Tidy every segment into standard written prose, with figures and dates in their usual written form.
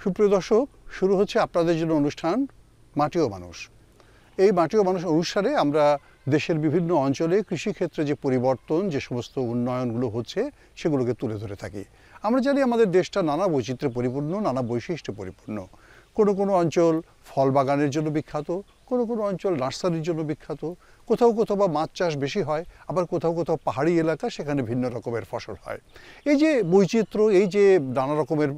সুপ্রিয় দর্শক, শুরু হচ্ছে আপনাদের জন্য অনুষ্ঠান মাটি ও মানুষ। এই মাটি ও মানুষ অনুষ্ঠানে আমরা দেশের বিভিন্ন অঞ্চলে কৃষিক্ষেত্রে যে পরিবর্তন, যে সমস্ত উন্নয়নগুলো হচ্ছে সেগুলোকে তুলে ধরে থাকি। আমরা জানি আমাদের দেশটা নানা বৈচিত্র্যে পরিপূর্ণ, নানা বৈশিষ্ট্যে পরিপূর্ণ। কোনো কোনো অঞ্চল ফল বাগানের জন্য বিখ্যাত, কোনো কোনো অঞ্চল নার্সারির জন্য বিখ্যাত, কোথাও কোথাও বা মাছ চাষ বেশি হয়, আবার কোথাও কোথাও পাহাড়ি এলাকা, সেখানে ভিন্ন রকমের ফসল হয়। এই যে বৈচিত্র্য, এই যে নানা রকমের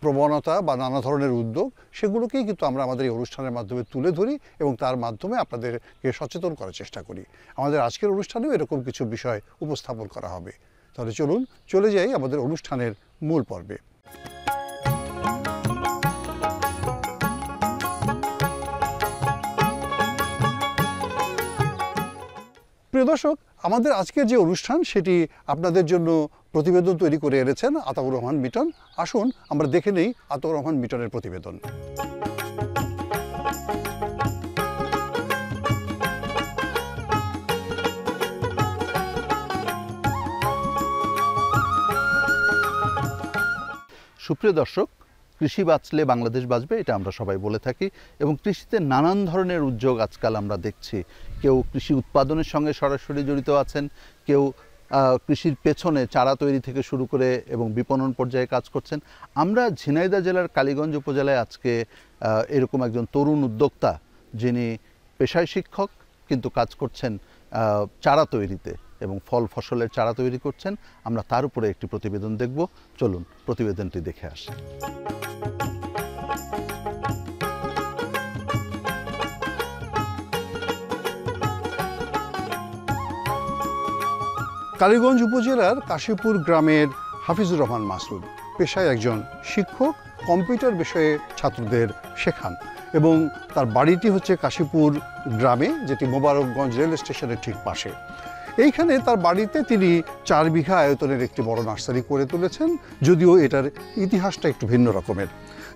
প্রবণতা বা নানা ধরনের উদ্যোগ, সেগুলোকেই কিন্তু আমরা আমাদের এই অনুষ্ঠানের মাধ্যমে তুলে ধরি এবং তার মাধ্যমে আপনাদেরকে সচেতন করার চেষ্টা করি। আমাদের আজকের অনুষ্ঠানেও এরকম কিছু বিষয় উপস্থাপন করা হবে। তাহলে চলুন চলে যাই আমাদের অনুষ্ঠানের মূল পর্বে। প্রিয় দর্শক, আমাদের আজকের যে অনুষ্ঠান সেটি আপনাদের জন্য প্রতিবেদন তৈরি করে এনেছেন আতাউর রহমান মিটন। আসুন আমরা দেখে নেই আতাউর রহমান মিটনের প্রতিবেদন। সুপ্রিয় দর্শক, কৃষি বাঁচলে বাংলাদেশ বাঁচবে, এটা আমরা সবাই বলে থাকি এবং কৃষিতে নানান ধরনের উদ্যোগ আজকাল আমরা দেখছি। কেউ কৃষি উৎপাদনের সঙ্গে সরাসরি জড়িত আছেন, কেউ কৃষির পেছনে চারা তৈরি থেকে শুরু করে এবং বিপণন পর্যায়ে কাজ করছেন। আমরা ঝিনাইদহ জেলার কালীগঞ্জ উপজেলায় আজকে এরকম একজন তরুণ উদ্যোক্তা, যিনি পেশায় শিক্ষক কিন্তু কাজ করছেন চারা তৈরিতে এবং ফল ফসলের চারা তৈরি করছেন। আমরা তার উপরে একটি প্রতিবেদন দেখব। চলুন প্রতিবেদনটি দেখে আসি। কালীগঞ্জ উপজেলার কাশীপুর গ্রামের হাফিজুর রহমান মাসুদ পেশায় একজন শিক্ষক, কম্পিউটার বিষয়ে ছাত্রদের শেখান এবং তার বাড়িটি হচ্ছে কাশীপুর গ্রামে, যেটি মোবারকগঞ্জ রেল স্টেশনের ঠিক পাশে। এইখানে তার বাড়িতে তিনি 4 বিঘা আয়তনের একটি বড় নার্সারি করে তুলেছেন, যদিও এটার ইতিহাসটা একটু ভিন্ন রকমের।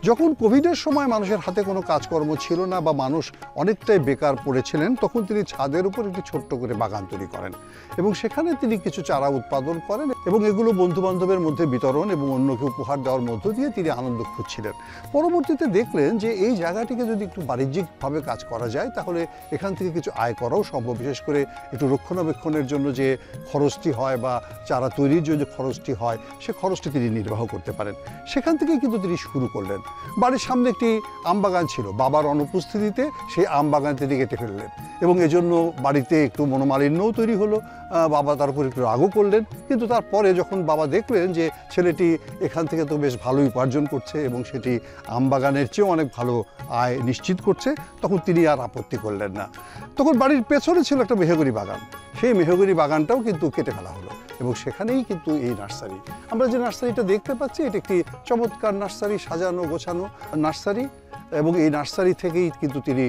যখন কোভিডের সময় মানুষের হাতে কোনো কাজকর্ম ছিল না বা মানুষ অনেকটাই বেকার পড়েছিলেন, তখন তিনি ছাদের উপর একটি ছোট্ট করে বাগান তৈরি করেন এবং সেখানে তিনি কিছু চারা উৎপাদন করেন এবং এগুলো বন্ধুবান্ধবের মধ্যে বিতরণ এবং অন্যকে উপহার দেওয়ার মধ্য দিয়ে তিনি আনন্দ খুঁজছিলেন। পরবর্তীতে দেখলেন যে এই জায়গাটিকে যদি একটু বাণিজ্যিকভাবে কাজ করা যায় তাহলে এখান থেকে কিছু আয় করাও সম্ভব, বিশেষ করে একটু রক্ষণাবেক্ষণের জন্য যে খরচটি হয় বা চারা তৈরির জন্য যে খরচটি হয়, সে খরচটি তিনি নির্বাহ করতে পারেন। সেখান থেকেই কিন্তু তিনি শুরু করলেন। বাড়ির সামনে একটি আমবাগান ছিল, বাবার অনুপস্থিতিতে সেই আমবাগান তিনি কেটে ফেললেন এবং এজন্য বাড়িতে একটু মনোমালিন্যও তৈরি হলো। বাবা তার উপর একটু রাগও করলেন, কিন্তু তারপরে যখন বাবা দেখলেন যে ছেলেটি এখান থেকে তো বেশ ভালোই উপার্জন করছে এবং সেটি আমবাগানের চেয়েও অনেক ভালো আয় নিশ্চিত করছে, তখন তিনি আর আপত্তি করলেন না। তখন বাড়ির পেছনে ছিল একটা মেহগনি বাগান, সেই মেহগনি বাগানটাও কিন্তু কেটে ফেলা হলো এবং সেখানেই কিন্তু এই নার্সারি। আমরা যে নার্সারিটা দেখতে পাচ্ছি, এটি একটি চমৎকার নার্সারি, সাজানো গোছানো নার্সারি, এবং এই নার্সারি থেকেই কিন্তু তিনি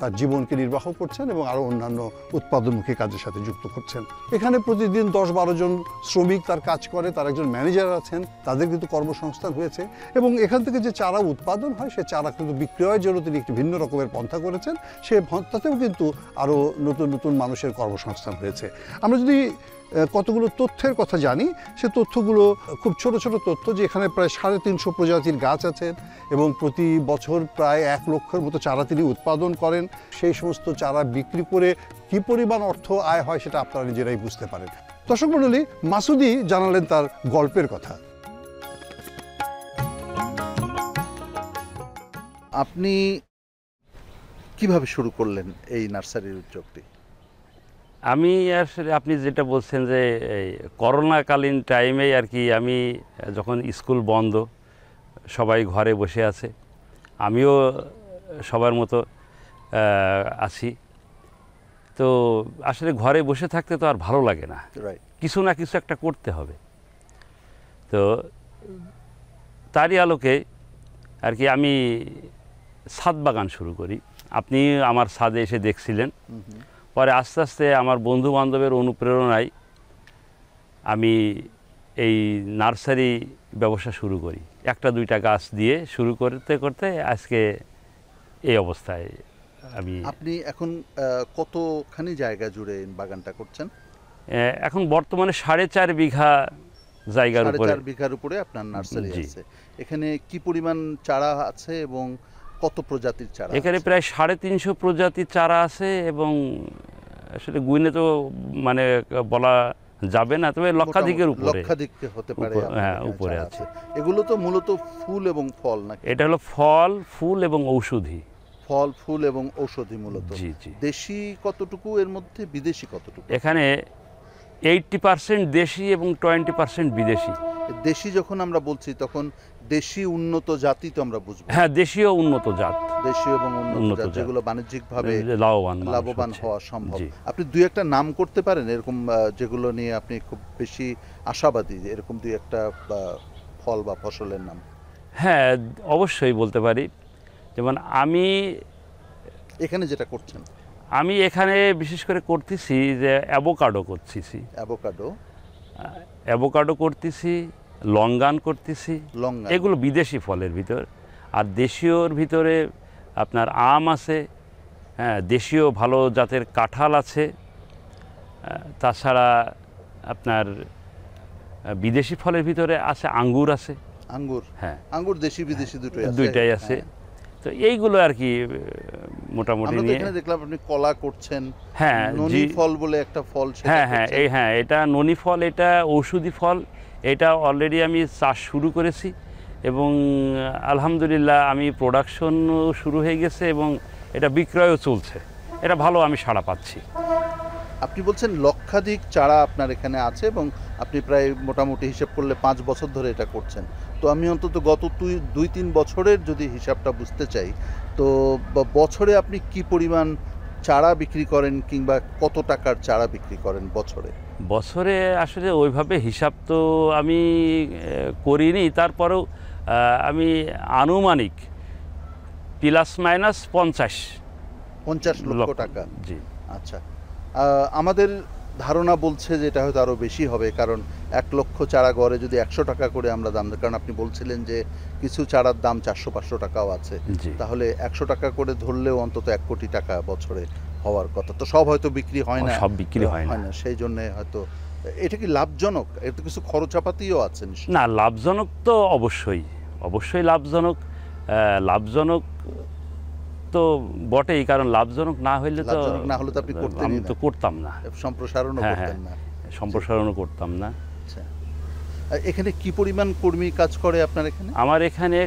তার জীবনকে নির্বাহ করছেন এবং আরও অন্যান্য উৎপাদনমুখী কাজের সাথে যুক্ত করছেন। এখানে প্রতিদিন 10-12 জন শ্রমিক তার কাজ করে, তার একজন ম্যানেজার আছেন, তাদের কিন্তু কর্মসংস্থান হয়েছে এবং এখান থেকে যে চারা উৎপাদন হয় সে চারা কিন্তু বিক্রয়ের জন্য তিনি একটি ভিন্ন রকমের পন্থা করেছেন। সে পন্থাতেও কিন্তু আরও নতুন নতুন মানুষের কর্মসংস্থান হয়েছে। আমরা যদি কতগুলো তথ্যের কথা জানি, সে তথ্যগুলো খুব ছোট ছোট তথ্য, যে এখানে প্রায় 350 প্রজাতির গাছ আছেন এবং প্রতি বছর প্রায় 1 লক্ষের মতো চারা তিনি উৎপাদন করেন। সেই সমস্ত চারা বিক্রি করে কী পরিমাণ অর্থ আয় হয় সেটা আপনারা নিজেরাই বুঝতে পারেন। দর্শক মণ্ডলী, মাসুদি জানালেন তার গল্পের কথা। আপনি কিভাবে শুরু করলেন এই নার্সারির উদ্যোগটি? আমি আসলে আপনি যেটা বলছেন যে এই করোনাকালীন টাইমেই আর কি, আমি যখন স্কুল বন্ধ, সবাই ঘরে বসে আছে, আমিও সবার মতো আছি, তো আসলে ঘরে বসে থাকতে তো আর ভালো লাগে না, কিছু না কিছু একটা করতে হবে। তো তারই আলোকে আর কি আমি ছাদ বাগান শুরু করি। আপনি আমার ছাদে এসে দেখছিলেন, পরে আস্তে আস্তে আমার বন্ধু বান্ধবের অনুপ্রেরণায় আমি এই নার্সারি ব্যবসা শুরু করি। 1-2টা গাছ দিয়ে শুরু করতে করতে আজকে এই অবস্থায়। আপনি এখন কতখানি জায়গা জুড়ে বাগানটা করছেন? এখন বর্তমানে 4.5 বিঘা জায়গার উপরে। 4.5 বিঘার উপরে আপনার নার্সারি জি। আছে। এখানে কি পরিমাণ চারা আছে এবং কত প্রজাতির চারা এখানে আছে? প্রায় 350 প্রজাতির চারা আছে এবং আসলে গুইনে তো মানে বলা যাবে না, তবে লক্ষাধিকের মোটামুটি উপরে। লক্ষাধিক হতে পারে উপর- আপনার হ্যাঁ, এখানে উপরে চারা আছে। এগুলো তো মূলত ফুল এবং ফল নাকি? এটা হলো ফল, ফুল এবং ঔষধি। ফল, ফুল এবং ঔষধি মূলত। জি জি। দেশি কতটুকু এর মধ্যে, বিদেশি কতটুকু? এখানে 80% দেশি এবং 20% বিদেশি। দেশি যখন আমরা বলছি তখন দেশি উন্নত জাতি তো আমরা বুঝবো। হ্যাঁ, দেশীয় উন্নত জাত, দেশীয় এবং উন্নত উন্নত জাত জাত। যেগুলো বাণিজ্যিকভাবে লাভবান লাভবান হওয়া সম্ভব। জি। আপনি দুই একটা নাম করতে পারেন এরকম যেগুলো নিয়ে আপনি খুব বেশি আশাবাদী, এরকম দুই একটা ফল বা ফসলের নাম? হ্যাঁ, অবশ্যই বলতে পারি। যেমন এখানে যেটা করছেন আমি এখানে বিশেষ করে করতেছি যে অ্যাভোকাডো করতেছি, অ্যাভোকাডো করতেছি, লঙ্গান করতেছি। লঙ্গা, এগুলো বিদেশি ফলের ভিতর। আর দেশীয়র ভিতরে আপনার আম আছে, হ্যাঁ, দেশীয় ভালো জাতের কাঁঠাল আছে। তাছাড়া আপনার বিদেশি ফলের ভিতরে আছে আঙ্গুর আছে। আঙ্গুর, হ্যাঁ, আঙ্গুর দেশি বিদেশি দুটোই আছে। দুইটাই আছে। হ্যাঁ। তো এইগুলো আর কি মোটামুটি আমরা তো নিয়ে। এখানে দেখলাম আপনি কলা করছেন। হ্যাঁ, ননি জি। ফল বলে একটা ফল, সেটা হ্যাঁ হ্যাঁ, করছেন। হ্যাঁ, এটা ননি ফল, এটা ঔষধি ফল। এটা অলরেডি আমি চাষ শুরু করেছি এবং আলহামদুলিল্লাহ আমি প্রোডাকশনও শুরু হয়ে গেছে এবং এটা বিক্রয়ও চলছে। এটা ভালো আমি সাড়া পাচ্ছি। আপনি বলছেন লক্ষাধিক চারা আপনার এখানে আছে এবং আপনি প্রায় মোটামুটি হিসাব করলে 5 বছর ধরে এটা করছেন। তো আমি অন্তত গত 2-3 বছরের যদি হিসাবটা বুঝতে চাই, তো বছরে আপনি কি পরিমাণ চারা বিক্রি করেন কিংবা কত টাকার চারা বিক্রি করেন বছরে? বছরে আসলে ওইভাবে হিসাব তো আমি করিনি, তারপরেও আমি আনুমানিক প্লাস মাইনাস 50 লক্ষ টাকা। জি। আচ্ছা, আমাদের ধারণা বলছে যে এটা হয়তো আরও বেশি হবে, কারণ 1 লক্ষ চারা গড়ে যদি 100 টাকা করে আমরা দাম দিই, কারণ আপনি বলছিলেন যে কিছু চারার দাম 400-500 টাকাও আছে, জি। তাহলে 100 টাকা করে ধরলেও অন্তত 1 কোটি টাকা বছরে হওয়ার কথা। তো সব হয়তো বিক্রি হয় না, সব বিক্রি হয় না। সেই জন্য হয়তো। এটা কি লাভজনক? এর তো কিছু খরচাপাতিও আছে নিশ্চয়ই। না, লাভজনক তো অবশ্যই লাভজনক। লাভজনক তো বটেই, কারণ লাভজনক না হলে তো আপনি করতেনই আমি না। তো করতাম না, সম্প্রসারণও হ্যাঁ, করতেন না। সম্প্রসারণও করতাম না। আচ্ছা, এখানে কি পরিমাণ কর্মী কাজ করে আপনার এখানে? আমার এখানে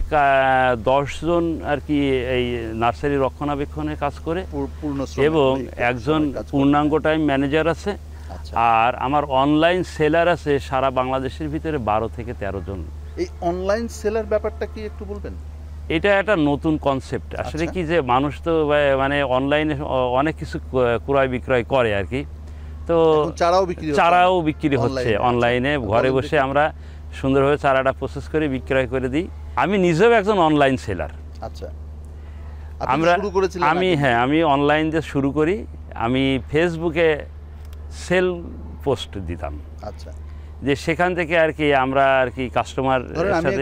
10 জন আর কি এই নার্সারি রক্ষণাবেক্ষণে কাজ করে পূর্ণ এবং একজন পূর্ণাঙ্গ টাইম ম্যানেজার আছে। আচ্ছা, আর আমার অনলাইন সেলার আছে সারা বাংলাদেশের ভিতরে 12 থেকে 13 জন। এই অনলাইন সেলার ব্যাপারটা কি একটু বলবেন? এটা একটা নতুন কনসেপ্ট আসলে। আচ্ছা। কি যে মানুষ তো মানে অনলাইনে অনেক কিছু ক্রয় বিক্রয় করে আর কি। তো চারাও বিক্রি হচ্ছে অনলাইনে। ঘরে বসে আমরা সুন্দরভাবে চারাটা প্রসেস করে বিক্রয় করে দিই। আমি নিজেও একজন অনলাইন সেলার। আচ্ছা, আমি অনলাইন যে শুরু করি, আমি ফেসবুকে সেল পোস্ট দিতাম। আচ্ছা, যে সেখান থেকে আর কি আমরা আর কি কাস্টমার আমি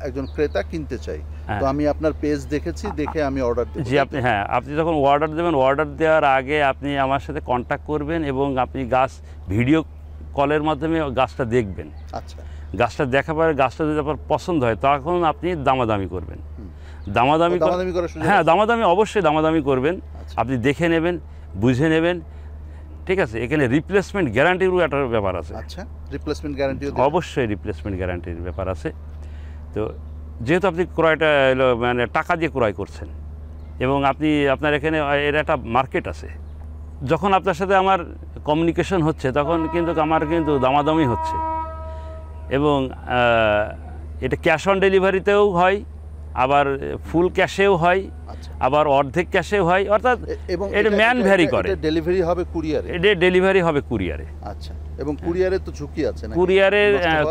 একজন ক্রেতা কিনতে চাই, তো আমি আপনার পেজ দেখেছি, দেখে আমি অর্ডার দেব। জি, আপনি যখন অর্ডার দেবেন, অর্ডার দেওয়ার আগে আপনি আমার সাথে কন্ট্যাক্ট করবেন এবং আপনি গাছ ভিডিও কলের মাধ্যমে গাছটা দেখবেন। আচ্ছা, গাছটা দেখার পরে গাছটা যদি আপনার পছন্দ হয় তখন আপনি দামাদামি করবেন। দামাদামি হ্যাঁ, অবশ্যই দামাদামি করবেন। আপনি দেখে নেবেন, বুঝে নেবেন, ঠিক আছে। এখানে রিপ্লেসমেন্ট গ্যারান্টিরও একটা ব্যাপার আছে। আচ্ছা, রিপ্লেসমেন্ট গ্যারান্টি? অবশ্যই রিপ্লেসমেন্ট গ্যারান্টির ব্যাপার আছে। তো যেহেতু আপনি ক্রয়টা মানে টাকা দিয়ে ক্রয় করছেন এবং আপনার এখানে এর একটা মার্কেট আছে, যখন আপনার সাথে আমার কমিউনিকেশন হচ্ছে তখন কিন্তু আমার দামাদামি হচ্ছে এবং এটা ক্যাশ অন ডেলিভারিতেও হয়, আবার ফুল ক্যাশেও হয়, আবার অর্ধেক ক্যাশেও হয়, অর্থাৎ এটা ম্যান ভ্যারি করে। ডেলিভারি হবে কুরিয়ারে? এটা ডেলিভারি হবে কুরিয়ারে। আচ্ছা, এবং কুরিয়ারের তো ঝুঁকি আছে না?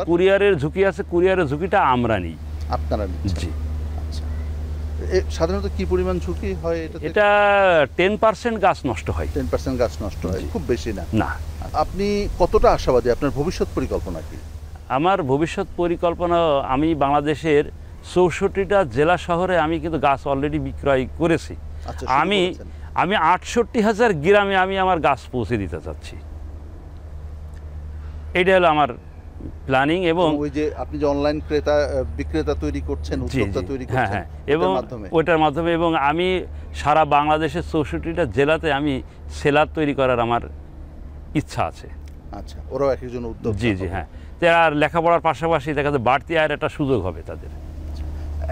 কুরিয়ারের ঝুঁকি আছে। কুরিয়ারের ঝুঁকিটা আমরা নিই। আপনারা নিচ্ছেন? জি। আচ্ছা, সাধারণত কি পরিমাণ ঝুঁকি হয় এটা? এটা 10% গাছ নষ্ট হয়। 10% গাছ নষ্ট হয়, খুব বেশি না। না। আপনি কতটা আশাবাদী? আপনার ভবিষ্যৎ পরিকল্পনা কি? আমার ভবিষ্যৎ পরিকল্পনা, আমি বাংলাদেশের 64টা জেলা শহরে আমি কিন্তু গাছ অলরেডি বিক্রয় করেছি। আমি 68,000 গ্রামে আমি আমার গাছ পৌঁছে দিতে চাচ্ছি। এটা হলো আমার প্ল্যানিং এবং ওই যে আপনি যে অনলাইন ক্রেতা বিক্রেতা তৈরি করছেন, জি উদ্যোক্তা জি তৈরি হ্যাঁ করছেন হ্যাঁ এবং ওইটার মাধ্যমে এবং আমি সারা বাংলাদেশের 64টা জেলাতে আমি সেলার তৈরি করার আমার ইচ্ছা আছে। আচ্ছা, ওরাও একজন উদ্যোক্তা। জি জি হ্যাঁ, আর লেখাপড়ার পাশাপাশি দেখা যায় বাড়তি আয়ের একটা সুযোগ হবে তাদের।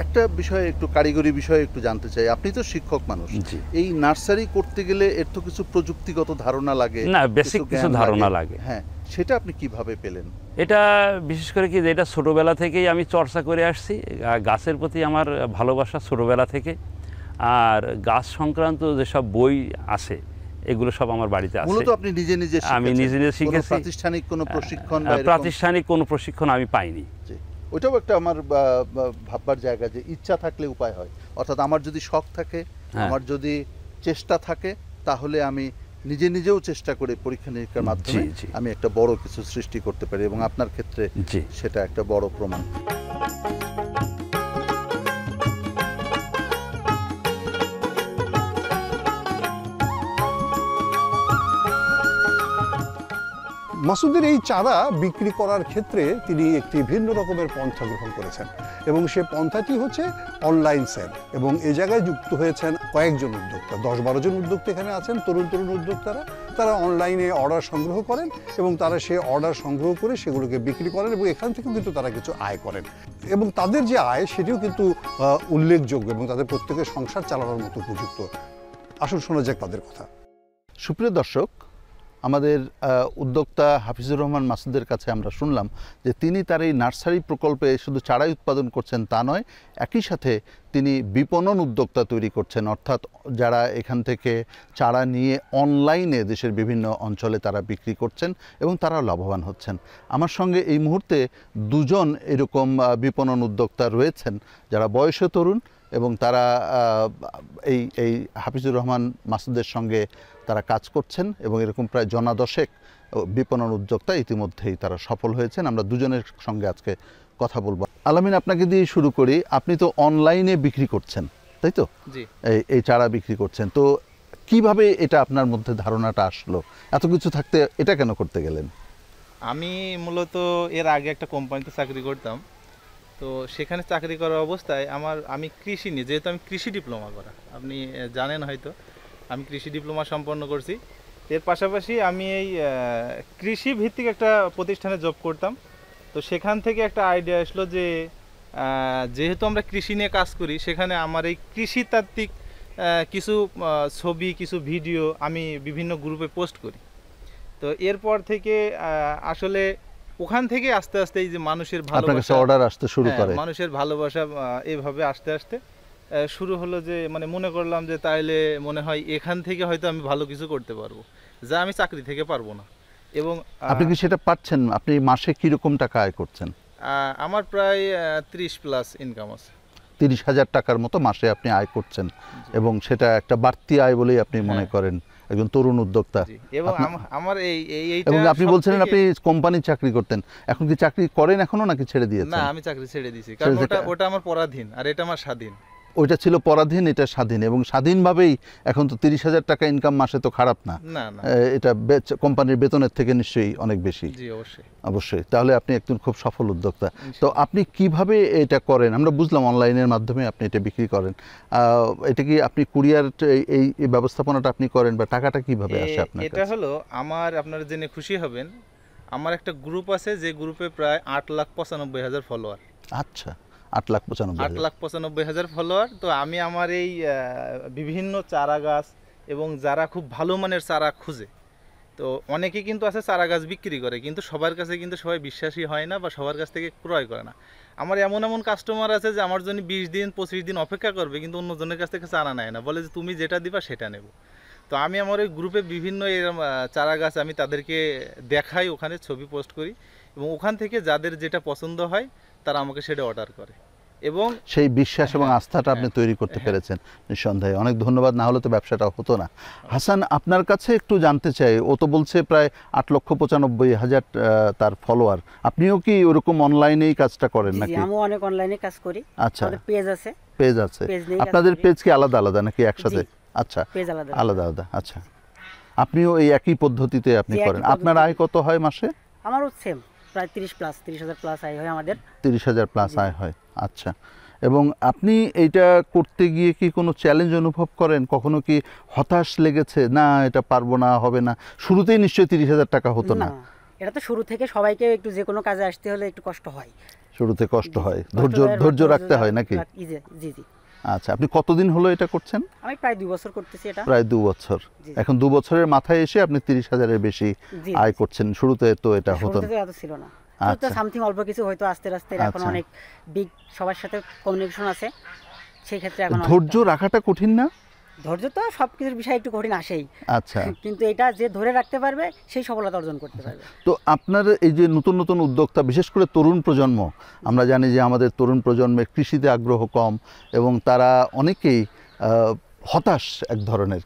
একটা বিষয় একটু কারিগরি বিষয়ে একটু জানতে চাই, আপনি তো শিক্ষক মানুষ, জি। এই নার্সারি করতে গেলে এর তো কিছু প্রযুক্তিগত ধারণা লাগে, না, বেসিক কিছু জ্ঞান ধারণা লাগে। হ্যাঁ, সেটা আপনি কিভাবে পেলেন? এটা বিশেষ করে কি যে এটা ছোটোবেলা থেকেই আমি চর্চা করে আসছি, গাছের প্রতি আমার ভালোবাসা ছোটোবেলা থেকে। আর গাছ সংক্রান্ত যেসব বই আছে এগুলো সব আমার বাড়িতে আছে। মূলত আপনি নিজে নিজে আমি নিজে নিজে শিখেছি। প্রাতিষ্ঠানিক কোনো প্রশিক্ষণ বা এরকম? প্রাতিষ্ঠানিক কোনো প্রশিক্ষণ আমি পাইনি। জি, ওইটাও একটা আমার ভাববার জায়গা যে ইচ্ছা থাকলে উপায় হয়। অর্থাৎ আমার যদি শখ থাকে, আমার যদি চেষ্টা থাকে, তাহলে আমি নিজে নিজেও চেষ্টা করে পরীক্ষা নিরীক্ষার মাধ্যমে আমি একটা বড় কিছু সৃষ্টি করতে পারি, এবং আপনার ক্ষেত্রে সেটা একটা বড় প্রমাণ। মাসুদের এই চারা বিক্রি করার ক্ষেত্রে তিনি একটি ভিন্ন রকমের পন্থা গ্রহণ করেছেন, এবং সে পন্থাটি হচ্ছে অনলাইন সেল। এবং এই জায়গায় যুক্ত হয়েছেন কয়েকজন উদ্যোক্তা, 10-12 জন উদ্যোক্তা এখানে আছেন, তরুণ তরুণ উদ্যোক্তারা। তারা অনলাইনে অর্ডার সংগ্রহ করেন এবং তারা সে অর্ডার সংগ্রহ করে সেগুলোকে বিক্রি করেন, এবং এখান থেকেও কিন্তু তারা কিছু আয় করেন, এবং তাদের যে আয় সেটিও কিন্তু উল্লেখযোগ্য এবং তাদের প্রত্যেকের সংসার চালানোর মতো উপযুক্ত। আসুন শোনা যাক তাদের কথা। সুপ্রিয় দর্শক, আমাদের উদ্যোক্তা হাফিজুর রহমান মাসুদের কাছে আমরা শুনলাম যে তিনি তার এই নার্সারি প্রকল্পে শুধু চারাই উৎপাদন করছেন তা নয়, একই সাথে তিনি বিপণন উদ্যোক্তা তৈরি করছেন, অর্থাৎ যারা এখান থেকে চারা নিয়ে অনলাইনে দেশের বিভিন্ন অঞ্চলে তারা বিক্রি করছেন এবং তারা লাভবান হচ্ছেন। আমার সঙ্গে এই মুহূর্তে দুজন এরকম বিপণন উদ্যোক্তা রয়েছেন যারা বয়সে তরুণ, এবং তারা এই হাফিজুর রহমান মাসুদের সঙ্গে তারা কাজ করছেন, এবং এরকম প্রায় জনা10 বিপণন উদ্যোক্তা ইতিমধ্যেই তারা সফল হয়েছেন। আমরা দুজনের সঙ্গে আজকে কথা বলবো। আলামিন, আপনাকে দিয়ে শুরু করি। আপনি তো অনলাইনে বিক্রি করছেন, তাই তো? জি। এই চারা বিক্রি করছেন, তো কিভাবে এটা আপনার মধ্যে ধারণাটা আসলো? এত কিছু থাকতে এটা কেন করতে গেলেন? আমি মূলত এর আগে একটা কোম্পানিতে চাকরি করতাম, তো সেখানে চাকরি করার অবস্থায় আমি কৃষি নিয়ে, যেহেতু আমি কৃষি ডিপ্লোমা করা, আপনি জানেন হয়তো, আমি কৃষি ডিপ্লোমা সম্পন্ন করছি। এর পাশাপাশি আমি এই কৃষি ভিত্তিক একটা প্রতিষ্ঠানে জব করতাম। তো সেখান থেকে একটা আইডিয়া আসলো যে যেহেতু আমরা কৃষি নিয়ে কাজ করি, সেখানে আমার এই কৃষিতাত্ত্বিক কিছু ছবি, কিছু ভিডিও আমি বিভিন্ন গ্রুপে পোস্ট করি। তো এরপর থেকে আসলে ওখান থেকে আস্তে আস্তে এই যে মানুষের ভালোবাসা, অর্ডার আসতে শুরু করে, মানুষের ভালোবাসা এভাবে আস্তে আস্তে শুরু হলো, যে মানে মনে করলাম যে তাইলে মনে হয় এখান থেকে হয়তো আমি ভালো কিছু করতে পারবো, যা আমি চাকরি থেকে পারবো না। এবং আপনি কি সেটা পাচ্ছেন? আপনি মাসে কিরকম টাকা আয় করছেন? আমার প্রায় 30+ ইনকাম আছে। 30,000 টাকার মতো মাসে আপনি আয় করছেন, এবং সেটা একটা বাড়তি আয় বলেই আপনি মনে করেন একজন তরুণ উদ্যোক্তা। এবং আমার এবং আপনি বলছিলেন আপনি কোম্পানি চাকরি করতেন, এখন কি চাকরি করেন এখনো নাকি ছেড়ে দিয়েছেন? না, আমি চাকরি ছেড়ে দিয়েছি, কারণ ওটা আমার পরাধীন আর এটা আমার স্বাধীন। ওইটা ছিল পরাধীন, এটা স্বাধীন, এবং স্বাধীনভাবেই এখন তো 30,000 টাকা ইনকাম মাসে তো খারাপ না। এটা কোম্পানির বেতনের থেকে নিশ্চয়ই অনেক বেশি। জি, অবশ্যই অবশ্যই। তাহলে আপনি একজন খুব সফল উদ্যোক্তা। তো আপনি কিভাবে এটা করেন? আমরা বুঝলাম অনলাইনের মাধ্যমে আপনি এটা বিক্রি করেন। এটা কি আপনি কুরিয়ার এই ব্যবস্থাপনাটা আপনি করেন, বা টাকাটা কিভাবে আসে আপনার কাছে? এটা হলো আপনারা জেনে খুশি হবেন, আমার একটা গ্রুপ আছে যে গ্রুপে প্রায় 8,95,000 ফলোয়ার। আচ্ছা, 8,95,000 ফলোয়ার। তো আমি আমার এই বিভিন্ন চারা গাছ, এবং যারা খুব ভালো মানের চারা খুঁজে, তো অনেকে কিন্তু আছে চারা গাছ বিক্রি করে, কিন্তু সবার কাছে কিন্তু সবাই বিশ্বাসী হয় না বা সবার কাছ থেকে ক্রয় করে না। আমার এমন কাস্টমার আছে যে আমার জন্য 20 দিন 25 দিন অপেক্ষা করবে, কিন্তু অন্যজনের কাছ থেকে চারা নেয় না, বলে যে তুমি যেটা দিবা সেটা নেব। তো আমি আমার ওই গ্রুপে বিভিন্ন চারা গাছ আমি তাদেরকে দেখাই, ওখানে ছবি পোস্ট করি, এবং ওখান থেকে যাদের যেটা পছন্দ হয় তারা আমাকে সেটা অর্ডার করে, এবং সেই বিশ্বাস এবং আস্থাটা আপনি তৈরি করতে পেরেছেন নিঃসন্দেহে। অনেক ধন্যবাদ, না হলে তো ব্যবসাটা হতো না। হাসান, আপনার কাছে একটু জানতে চাই, ও তো বলছে প্রায় 8,95,000 তার ফলোয়ার। আপনিও কি ওরকম অনলাইনেই কাজটা করেন নাকি? আমি অনেক অনলাইনে কাজ করি। আচ্ছা, পেজ আছে। পেজ আছে আপনাদের? পেজ কি আলাদা আলাদা নাকি একসাথে? আচ্ছা, পেজ আলাদা আলাদা। আচ্ছা, আপনিও এই একই পদ্ধতিতে আপনি করেন। আপনার আয় কত হয় মাসে? আমারও সেম। প্রায় 30,000 প্লাস আয় হয় আমাদের। 30,000 প্লাস আয় হয়, আচ্ছা। এবং আপনি এইটা করতে গিয়ে কি কোনো চ্যালেঞ্জ অনুভব করেন? কখনো কি হতাশ লেগেছে, না এটা পারবো না, হবে না? শুরুতেই নিশ্চয়ই 30,000 টাকা হতো না। এটা তো শুরু থেকে সবাইকে একটু যে কোনো কাজে আসতে হলে একটু কষ্ট হয়, শুরুতে কষ্ট হয়, কষ্টদায়ক ধৈর্য রাখতে হয় নাকি? জি জি। আচ্ছা, আপনি কতদিন হলো এটা করছেন? আমি প্রায় 2 বছর করতেছি এটা। প্রায় 2 বছর। জি। এখন 2 বছরের মাথায় এসে আপনি 30,000-এর বেশি জি, আয় করছেন। শুরুতে তো এটা হতো শুরুতে না। তো এত ছিল না, শুরুতে আচ্ছা। সামথিং অল্প কিছু হয়তো, আস্তে আস্তে এখন আচ্ছা। অনেক বিগ সবার সাথে কমিউনিকেশন আছে, সেই ক্ষেত্রে এখন ধৈর্য রাখাটা কঠিন না? ধৈর্য তো সব কিছুর বিষয় একটু কঠিন আসেই, আচ্ছা। কিন্তু এটা যে ধরে রাখতে পারবে সেই সফলতা অর্জন করতে পারবে। তো আপনার এই যে নতুন নতুন উদ্যোক্তা, বিশেষ করে তরুণ প্রজন্ম, আমরা জানি যে আমাদের তরুণ প্রজন্মের কৃষিতে আগ্রহ কম এবং তারা অনেকেই হতাশ এক ধরনের,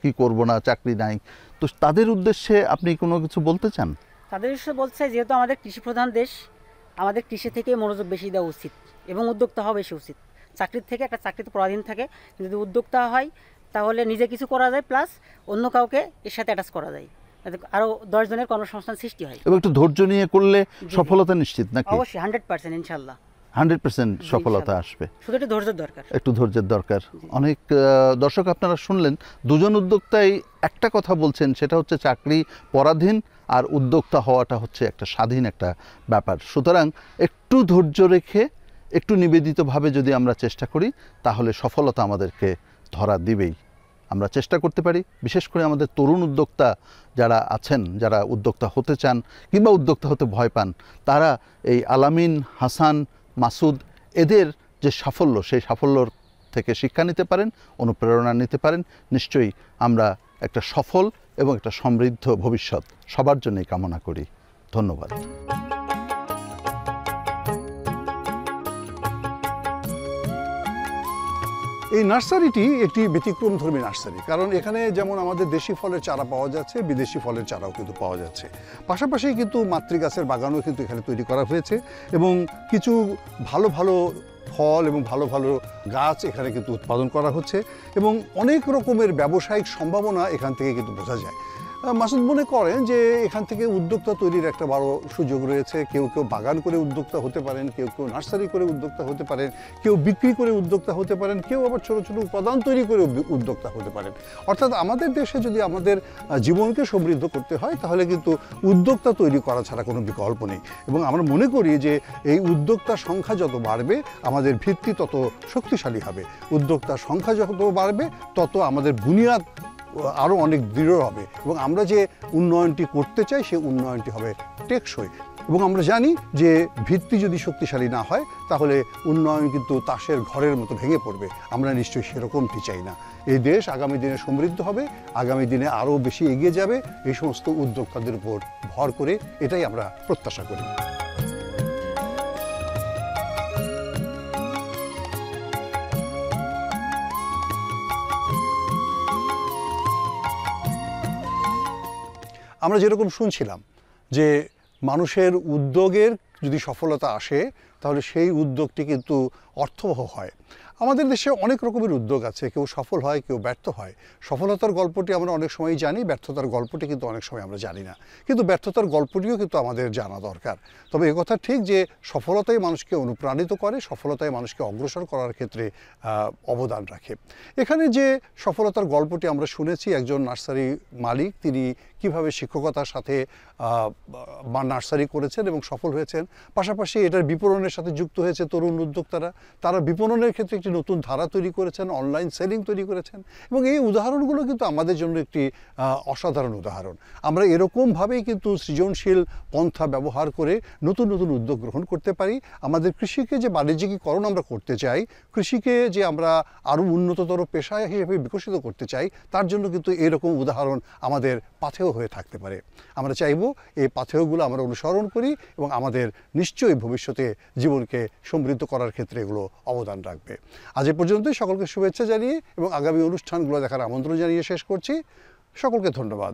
কি করব না, চাকরি নাই। তো তাদের উদ্দেশ্যে আপনি কোনো কিছু বলতে চান? তাদের উদ্দেশ্যে বলছে, যেহেতু আমাদের কৃষি প্রধান দেশ, আমাদের কৃষি থেকে মনোযোগ বেশি দেওয়া উচিত এবং উদ্যোক্তা হওয়া বেশি উচিত। চাকরির থেকে, একটা চাকরিতে পরাধীন থাকে, যদি উদ্যোক্তা হয় তাহলে নিজে কিছু করা যায়, প্লাস অন্য কাউকে এর সাথে অ্যাটাচ করা যায়, আরও 10 জনের কর্মসংস্থান সৃষ্টি হয়। এবং একটু ধৈর্য নিয়ে করলে সফলতা নিশ্চিত নাকি? অবশ্যই 100% ইনশাল্লাহ 100% সফলতা আসবে। শুধু একটু ধৈর্যের দরকার। একটু ধৈর্যের দরকার। অনেক দর্শক আপনারা শুনলেন, দুজন উদ্যোক্তাই একটা কথা বলছেন, সেটা হচ্ছে চাকরি পরাধীন আর উদ্যোক্তা হওয়াটা হচ্ছে একটা স্বাধীন একটা ব্যাপার। সুতরাং একটু ধৈর্য রেখে, একটু নিবেদিতভাবে যদি আমরা চেষ্টা করি, তাহলে সফলতা আমাদেরকে ধরা দিবেই। আমরা চেষ্টা করতে পারি, বিশেষ করে আমাদের তরুণ উদ্যোক্তা যারা আছেন, যারা উদ্যোক্তা হতে চান কিংবা উদ্যোক্তা হতে ভয় পান, তারা এই আলামিন, হাসান, মাসুদ এদের যে সাফল্য, সেই সাফল্যর থেকে শিক্ষা নিতে পারেন, অনুপ্রেরণা নিতে পারেন। নিশ্চয়ই আমরা একটা সফল এবং একটা সমৃদ্ধ ভবিষ্যৎ সবার জন্যই কামনা করি। ধন্যবাদ। এই নার্সারিটি একটি ব্যতিক্রমধর্মী নার্সারি, কারণ এখানে যেমন আমাদের দেশি ফলের চারা পাওয়া যাচ্ছে, বিদেশি ফলের চারাও কিন্তু পাওয়া যাচ্ছে। পাশাপাশি কিন্তু মাতৃগাছের বাগানও কিন্তু এখানে তৈরি করা হয়েছে এবং কিছু ভালো ভালো ফল এবং ভালো ভালো গাছ এখানে কিন্তু উৎপাদন করা হচ্ছে এবং অনেক রকমের ব্যবসায়িক সম্ভাবনা এখান থেকে কিন্তু বোঝা যায়। মাসুদ মনে করেন যে এখান থেকে উদ্যোক্তা তৈরির একটা বড় সুযোগ রয়েছে। কেউ কেউ বাগান করে উদ্যোক্তা হতে পারেন, কেউ কেউ নার্সারি করে উদ্যোক্তা হতে পারেন, কেউ বিক্রি করে উদ্যোক্তা হতে পারেন, কেউ আবার ছোটো ছোটো উপাদান তৈরি করে উদ্যোক্তা হতে পারেন। অর্থাৎ আমাদের দেশে যদি আমাদের জীবনকে সমৃদ্ধ করতে হয়, তাহলে কিন্তু উদ্যোক্তা তৈরি করা ছাড়া কোনো বিকল্প নেই। এবং আমরা মনে করি যে এই উদ্যোক্তার সংখ্যা যত বাড়বে, আমাদের ভিত্তি তত শক্তিশালী হবে। উদ্যোক্তার সংখ্যা যত বাড়বে, তত আমাদের বুনিয়াদ আরও অনেক দৃঢ় হবে এবং আমরা যে উন্নয়নটি করতে চাই, সেই উন্নয়নটি হবে টেকসই। এবং আমরা জানি যে ভিত্তি যদি শক্তিশালী না হয়, তাহলে উন্নয়ন কিন্তু তাসের ঘরের মতো ভেঙে পড়বে। আমরা নিশ্চয়ই সেরকমটি চাই না। এই দেশ আগামী দিনে সমৃদ্ধ হবে, আগামী দিনে আরও বেশি এগিয়ে যাবে এই সমস্ত উদ্যোক্তাদের উপর ভর করে, এটাই আমরা প্রত্যাশা করি। আমরা যেরকম শুনছিলাম যে মানুষের উদ্যোগের যদি সফলতা আসে, তাহলে সেই উদ্যোগটি কিন্তু অর্থবহ হয়। আমাদের দেশে অনেক রকমের উদ্যোগ আছে, কেউ সফল হয়, কেউ ব্যর্থ হয়। সফলতার গল্পটি আমরা অনেক সময় জানি, ব্যর্থতার গল্পটি কিন্তু অনেক সময় আমরা জানি না। কিন্তু ব্যর্থতার গল্পটিও কিন্তু আমাদের জানা দরকার। তবে একথা ঠিক যে সফলতাই মানুষকে অনুপ্রাণিত করে, সফলতাই মানুষকে অগ্রসর করার ক্ষেত্রে অবদান রাখে। এখানে যে সফলতার গল্পটি আমরা শুনেছি, একজন নার্সারি মালিক, তিনি কিভাবে শিক্ষকতার সাথে নার্সারি করেছেন এবং সফল হয়েছেন। পাশাপাশি এটার বিপণনের সাথে যুক্ত হয়েছে তরুণ উদ্যোক্তারা। তারা বিপণনের ক্ষেত্রে একটি নতুন ধারা তৈরি করেছেন, অনলাইন সেলিং তৈরি করেছেন এবং এই উদাহরণগুলো কিন্তু আমাদের জন্য একটি অসাধারণ উদাহরণ। আমরা এরকমভাবেই কিন্তু সৃজনশীল পন্থা ব্যবহার করে নতুন নতুন উদ্যোগ গ্রহণ করতে পারি। আমাদের কৃষিকে যে বাণিজ্যিকীকরণ আমরা করতে চাই, কৃষিকে যে আমরা আরও উন্নততর পেশা হিসেবে বিকশিত করতে চাই, তার জন্য কিন্তু এরকম উদাহরণ আমাদের পাথেয় হয়ে থাকতে পারে। আমরা চাইব এই পাথেয়গুলো আমরা অনুসরণ করি এবং আমাদের নিশ্চয়ই ভবিষ্যতে জীবনকে সমৃদ্ধ করার ক্ষেত্রে এগুলো অবদান রাখবে। আজ এ পর্যন্তই। সকলকে শুভেচ্ছা জানিয়ে এবং আগামী অনুষ্ঠানগুলো দেখার আমন্ত্রণ জানিয়ে শেষ করছি। সকলকে ধন্যবাদ।